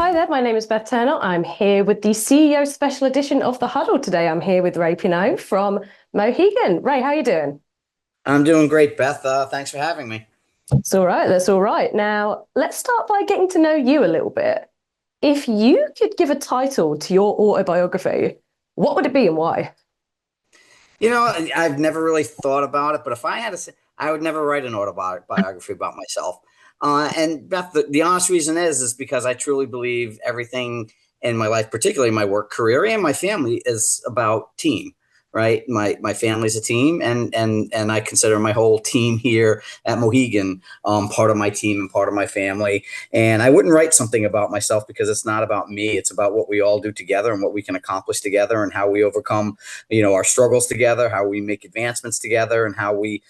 Hi there, my name is Beth Turner. I'm here with the CEO special edition of the Huddle today. I'm here with Ray Pineault from Mohegan. Ray, how are you doing? I'm doing great, Beth. Thanks for having me. It's all right, that's all right. Now, let's start by getting to know you a little bit. If you could give a title to your autobiography, what would it be and why? I've never really thought about it, but if I had to say, I would never write an autobiography about myself. And Beth, the honest reason is because I truly believe everything in my life, particularly my work career and my family, is about team. Right, my family's a team, and I consider my whole team here at Mohegan part of my team and part of my family. And I wouldn't write something about myself because it's not about me. It's about what we all do together and what we can accomplish together and how we overcome our struggles together, how we make advancements together, and how we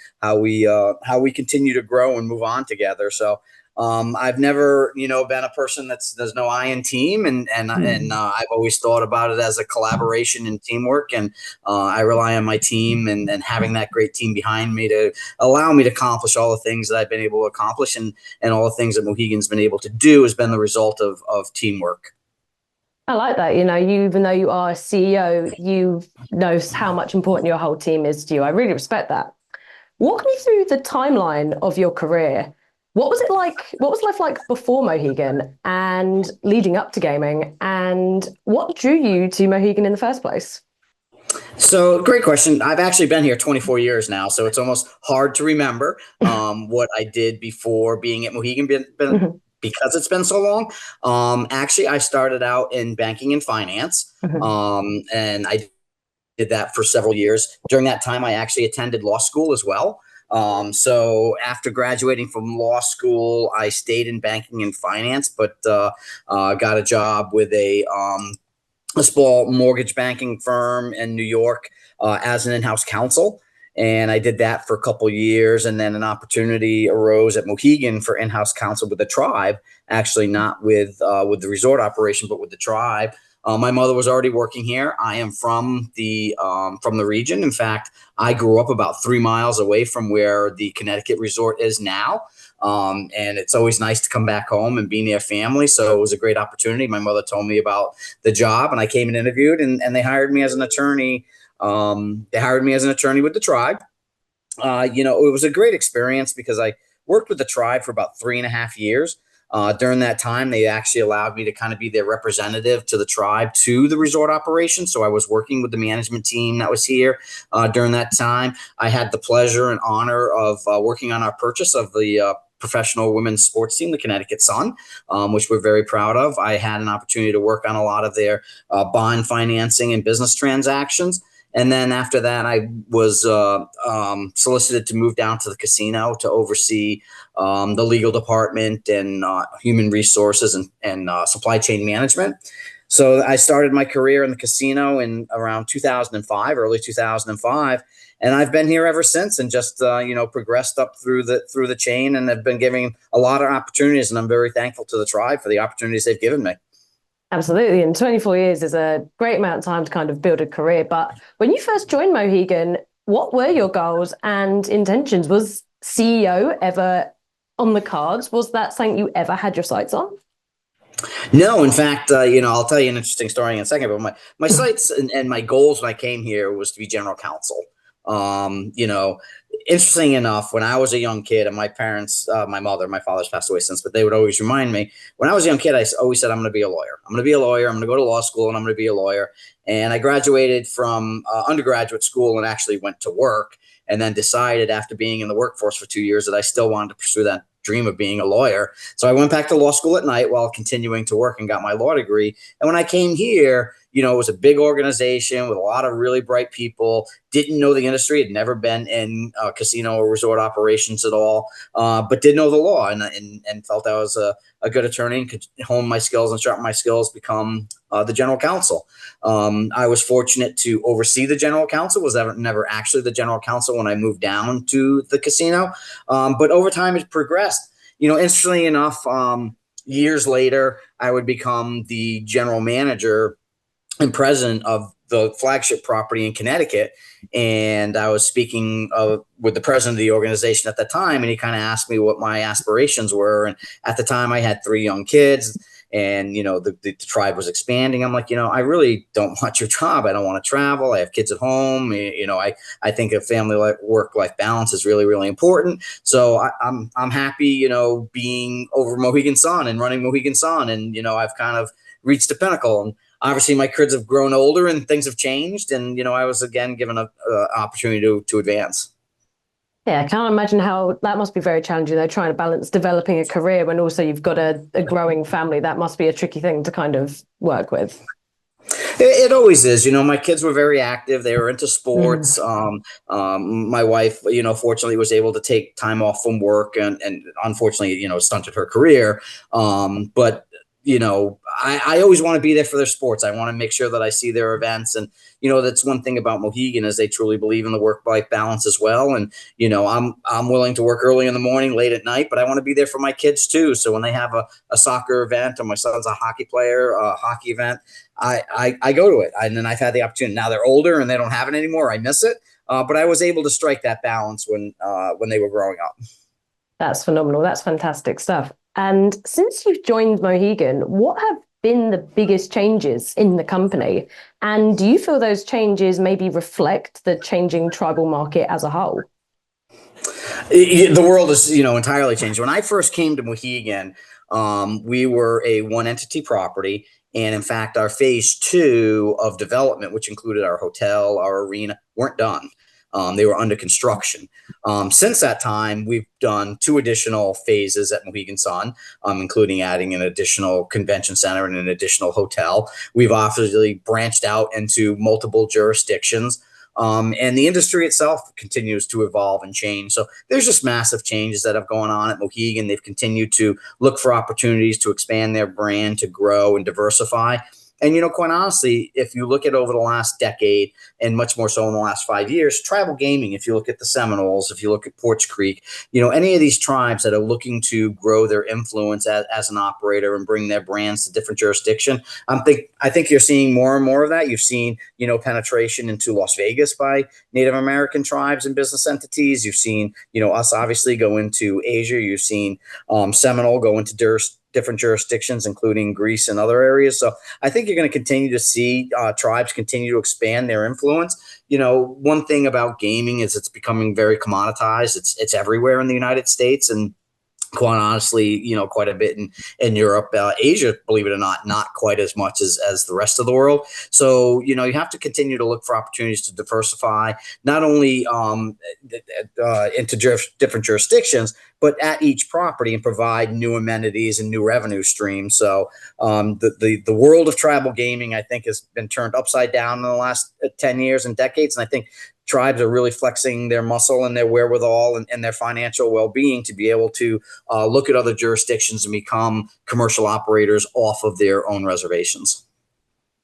continue to grow and move on together. So I've never been a person there's no I in team, and I've always thought about it as a collaboration and teamwork, and I rely on my team and having that great team behind me to allow me to accomplish all the things that I've been able to accomplish, and all the things that Mohegan's been able to do has been the result of teamwork. I like that. Even though you are a CEO, you know how much important your whole team is to you. I really respect that. Walk me through the timeline of your career. What was it like? What was life like before Mohegan and leading up to gaming? And what drew you to Mohegan in the first place? So, great question. I've actually been here 24 years now, so it's almost hard to remember what I did before being at Mohegan, Mhm, because it's been so long. Actually, I started out in banking and finance, mhm. and I did that for several years. During that time, I actually attended law school as well. So after graduating from law school, I stayed in banking and finance, but got a job with a small mortgage banking firm in New York as an in-house counsel. And I did that for a couple of years, and then an opportunity arose at Mohegan for in-house counsel with the tribe. Actually, not with the resort operation, but with the tribe. My mother was already working here. I am from the region. In fact, I grew up about 3 miles away from where the Connecticut resort is now. And it's always nice to come back home and be near family. So it was a great opportunity. My mother told me about the job, and I came and interviewed, and they hired me as an attorney. They hired me as an attorney with the tribe. It was a great experience because I worked with the tribe for about 3.5 years. During that time, they actually allowed me to kind of be their representative to the tribe, to the resort operation. So I was working with the management team that was here during that time. I had the pleasure and honor of working on our purchase of the professional women's sports team, the Connecticut Sun, which we're very proud of. I had an opportunity to work on a lot of their bond financing and business transactions. And then after that, I was solicited to move down to the casino to oversee the legal department and human resources and supply chain management. So I started my career in the casino in around 2005, early 2005, and I've been here ever since, and just progressed up through the chain, and have been giving a lot of opportunities, and I'm very thankful to the tribe for the opportunities they've given me. Absolutely. And 24 years is a great amount of time to kind of build a career. But when you first joined Mohegan, what were your goals and intentions? Was CEO ever on the cards? Was that something you ever had your sights on? No, in fact, I'll tell you an interesting story in a second. But my sights and my goals when I came here was to be general counsel. Um, you know, Interesting enough, when I was a young kid, and my parents, my mother, my father's passed away since, but they would always remind me when I was a young kid, always said, I'm going to be a lawyer. I'm going to be a lawyer. I'm going to go to law school, and I'm going to be a lawyer. And I graduated from undergraduate school and actually went to work, and then decided after being in the workforce for 2 years that I still wanted to pursue that dream of being a lawyer. So I went back to law school at night while continuing to work and got my law degree. And when I came here, it was a big organization with a lot of really bright people. Didn't know the industry, had never been in casino or resort operations at all, but did know the law, and felt I was a good attorney and could hone my skills and sharpen my skills, become the general counsel. I was fortunate to oversee the general counsel, was never actually the general counsel when I moved down to the casino. But over time, it progressed. Interestingly enough, years later, I would become the general manager and president of the flagship property in Connecticut. And I was speaking with the president of the organization at the time, and he kind of asked me what my aspirations were. And at the time, I had 3 young kids. and the tribe was expanding. I'm like, I really don't want your job. I don't want to travel. I have kids at home. I think a family work life balance is really, really important. So I'm happy, being over Mohegan Sun and running Mohegan Sun, and I've kind of reached the pinnacle. And obviously, my kids have grown older and things have changed, and I was again given a opportunity to advance. Yeah, I can't imagine how that must be very challenging though, trying to balance developing a career when also you've got a growing family. That must be a tricky thing to kind of work with. It always is. My kids were very active. They were into Mm. sports. My wife, fortunately was able to take time off from work, and unfortunately, stunted her career. But I always want to be there for their sports. I want to make sure that I see their events. And, that's one thing about Mohegan is they truly believe in the work-life balance as well. And, I'm willing to work early in the morning, late at night, but I want to be there for my kids too. So when they have a soccer event, or my son's a hockey player, a hockey event, I go to it. And then I've had the opportunity. Now they're older and they don't have it anymore. I miss it. But I was able to strike that balance when they were growing up. That's phenomenal. That's fantastic stuff. And since you've joined Mohegan, what have been the biggest changes in the company? And do you feel those changes maybe reflect the changing tribal market as a whole? The world is, entirely changed. When I first came to Mohegan, we were a one entity property. And in fact, our phase two of development, which included our hotel, our arena, weren't done. They were under construction. Since that time, we've done two additional phases at Mohegan Sun, including adding an additional convention center and an additional hotel. We've obviously branched out into multiple jurisdictions. And the industry itself continues to evolve and change. So there's just massive changes that have gone on at Mohegan. They've continued to look for opportunities to expand their brand, to grow and diversify. And, quite honestly, if you look at over the last decade, and much more so in the last 5 years, tribal gaming, if you look at the Seminoles, if you look at Porch Creek, any of these tribes that are looking to grow their influence as an operator and bring their brands to different jurisdiction, I think you're seeing more and more of that. You've seen, penetration into Las Vegas by Native American tribes and business entities. You've seen, us obviously go into Asia. You've seen Seminole go into different jurisdictions, including Greece and other areas. So I think you're going to continue to see tribes continue to expand their influence. One thing about gaming is it's becoming very commoditized. It's everywhere in the United States, and quite honestly, quite a bit in Europe, Asia, believe it or not quite as much as the rest of the world. So, you have to continue to look for opportunities to diversify, not only into different jurisdictions, but at each property, and provide new amenities and new revenue streams. So the world of tribal gaming, I think, has been turned upside down in the last 10 years and decades. And I think tribes are really flexing their muscle and their wherewithal and their financial well-being to be able to look at other jurisdictions and become commercial operators off of their own reservations.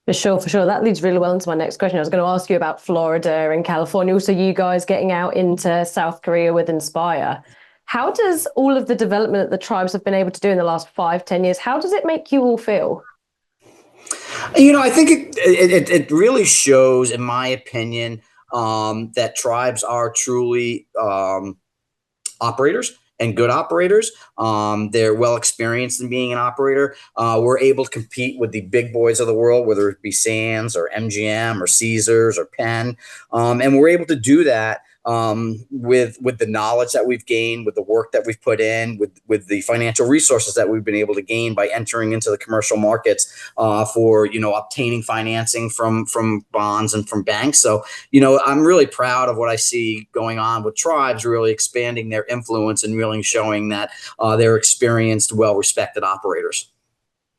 For sure, for sure. That leads really well into my next question. I was going to ask you about Florida and California, also you guys getting out into South Korea with Inspire. How does all of the development that the tribes have been able to do in the last 5, 10 years, how does it make you all feel? I think it really shows, in my opinion, that tribes are truly operators and good operators. They're well experienced in being an operator. We're able to compete with the big boys of the world, whether it be Sands or MGM or Caesars or Penn. And we're able to do that with the knowledge that we've gained, with the work that we've put in, with the financial resources that we've been able to gain by entering into the commercial markets for obtaining financing from bonds and from banks. So I'm really proud of what I see going on with tribes really expanding their influence and really showing that they're experienced, well-respected operators.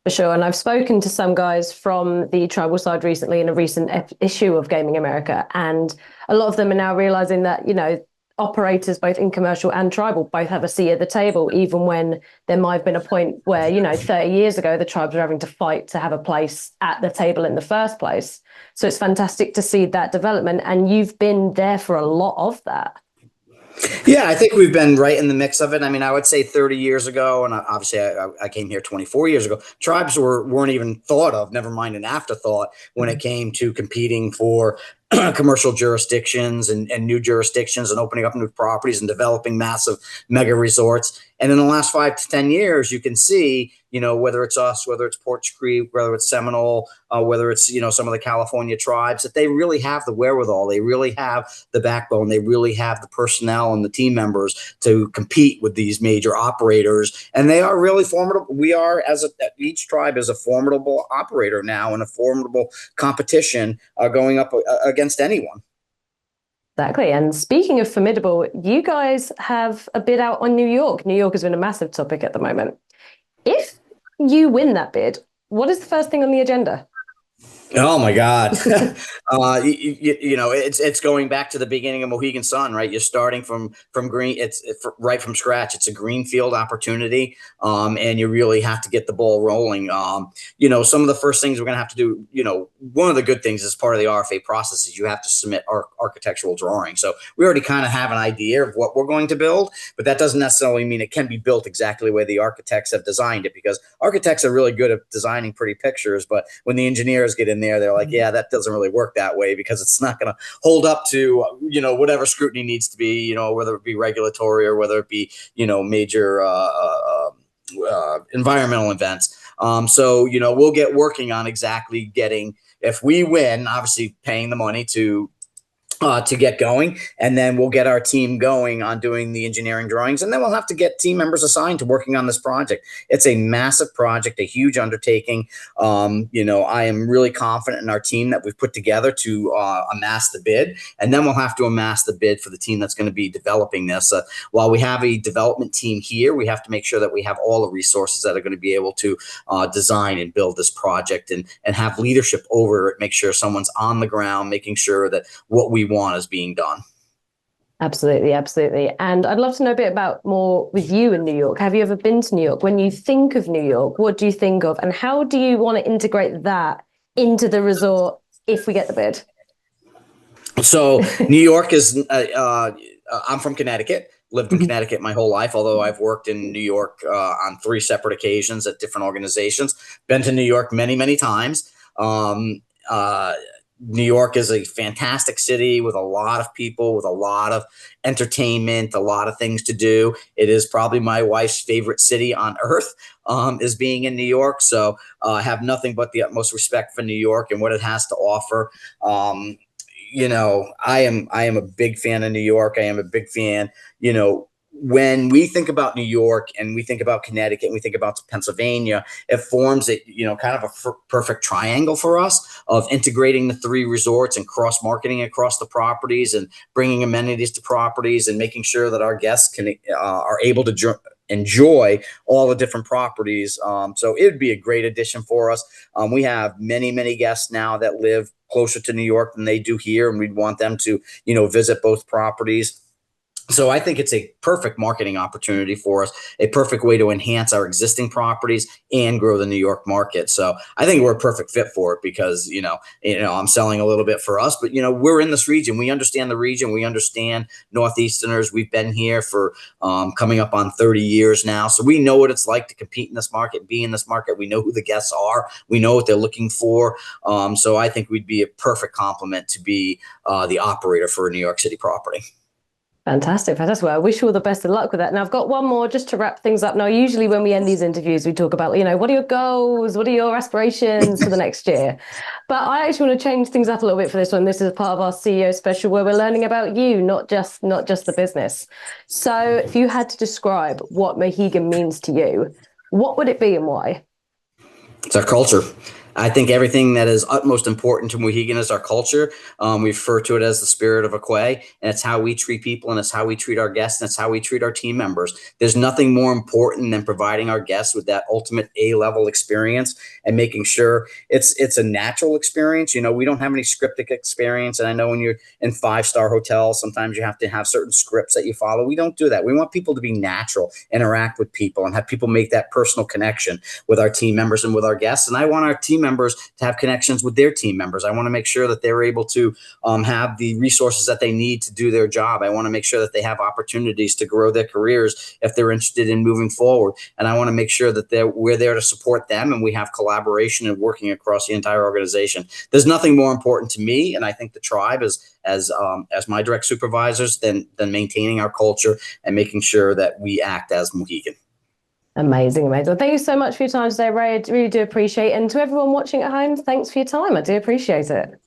For sure. And I've spoken to some guys from the tribal side recently in a recent issue of Gaming America. And a lot of them are now realizing that, operators, both in commercial and tribal, both have a seat at the table, even when there might have been a point where, 30 years ago, the tribes were having to fight to have a place at the table in the first place. So it's fantastic to see that development. And you've been there for a lot of that. Yeah, I think we've been right in the mix of it. I mean, I would say 30 years ago, and obviously I came here 24 years ago, tribes weren't even thought of, never mind an afterthought when it came to competing for commercial jurisdictions and new jurisdictions and opening up new properties and developing massive mega resorts. And in the last 5 to 10 years, you can see, whether it's us, whether it's Porch Creek, whether it's Seminole, whether it's, some of the California tribes, that they really have the wherewithal. They really have the backbone. They really have the personnel and the team members to compete with these major operators. And they are really formidable. We are, each tribe is a formidable operator now and a formidable competition going up against anyone. Exactly. And speaking of formidable, you guys have a bid out on New York. New York has been a massive topic at the moment. If you win that bid, what is the first thing on the agenda? Oh my God. It's going back to the beginning of Mohegan Sun, right? You're starting from green. It's right from scratch. It's a greenfield opportunity. And you really have to get the ball rolling. Some of the first things we're going to have to do, one of the good things as part of the RFA process is you have to submit our architectural drawing. So we already kind of have an idea of what we're going to build, but that doesn't necessarily mean it can be built exactly the way the architects have designed it, because architects are really good at designing pretty pictures. But when the engineers get in there, they're like, yeah, that doesn't really work that way, because it's not going to hold up to, whatever scrutiny needs to be, whether it be regulatory or whether it be, major environmental events. So, we'll get working on exactly getting, if we win, obviously paying the money to get going, and then we'll get our team going on doing the engineering drawings, and then we'll have to get team members assigned to working on this project. It's a massive project, a huge undertaking. I am really confident in our team that we've put together to amass the bid, and then we'll have to amass the bid for the team that's going to be developing this. While we have a development team here, we have to make sure that we have all the resources that are going to be able to design and build this project, and have leadership over it, make sure someone's on the ground, making sure that what we want is being done. Absolutely, absolutely. And I'd love to know a bit about more with you in New York. Have you ever been to New York? When you think of New York, what do you think of? And how do you want to integrate that into the resort if we get the bid? So New York is, I'm from Connecticut, lived in Connecticut my whole life, although I've worked in New York on 3 separate occasions at different organizations. Been to New York many, many times. New York is a fantastic city with a lot of people, with a lot of entertainment, a lot of things to do. It is probably my wife's favorite city on earth, is being in New York. So I have nothing but the utmost respect for New York and what it has to offer. I am a big fan of New York. I am a big fan, when we think about New York and we think about Connecticut and we think about Pennsylvania, it forms a, kind of a perfect triangle for us of integrating the 3 resorts and cross marketing across the properties and bringing amenities to properties and making sure that our guests are able to enjoy all the different properties. So it would be a great addition for us. We have many, many guests now that live closer to New York than they do here, and we'd want them to, visit both properties. So I think it's a perfect marketing opportunity for us, a perfect way to enhance our existing properties and grow the New York market. So I think we're a perfect fit for it because, I'm selling a little bit for us, but, we're in this region. We understand the region. We understand Northeasterners. We've been here for coming up on 30 years now. So we know what it's like to compete in this market, be in this market. We know who the guests are. We know what they're looking for. So I think we'd be a perfect complement to be the operator for a New York City property. Fantastic, fantastic. Well, I wish you all the best of luck with that. Now, I've got one more just to wrap things up. Now, usually when we end these interviews, we talk about, what are your goals? What are your aspirations for the next year? But I actually want to change things up a little bit for this one. This is part of our CEO special where we're learning about you, not just the business. So if you had to describe what Mohegan means to you, what would it be and why? It's our culture. I think everything that is utmost important to Mohegan is our culture. We refer to it as the spirit of Aquay, and it's how we treat people, and it's how we treat our guests, and it's how we treat our team members. There's nothing more important than providing our guests with that ultimate A-level experience and making sure it's a natural experience. We don't have any scripted experience, and I know when you're in 5-star hotels, sometimes you have to have certain scripts that you follow. We don't do that. We want people to be natural, interact with people, and have people make that personal connection with our team members and with our guests. And I want our team members to have connections with their team members. I want to make sure that they're able to have the resources that they need to do their job. I want to make sure that they have opportunities to grow their careers if they're interested in moving forward. And I want to make sure that we're there to support them, and we have collaboration and working across the entire organization. There's nothing more important to me, and I think the tribe as my direct supervisors than maintaining our culture and making sure that we act as Mohegan. Amazing, amazing. Well, thank you so much for your time today, Ray. I really do appreciate it. And to everyone watching at home, thanks for your time. I do appreciate it.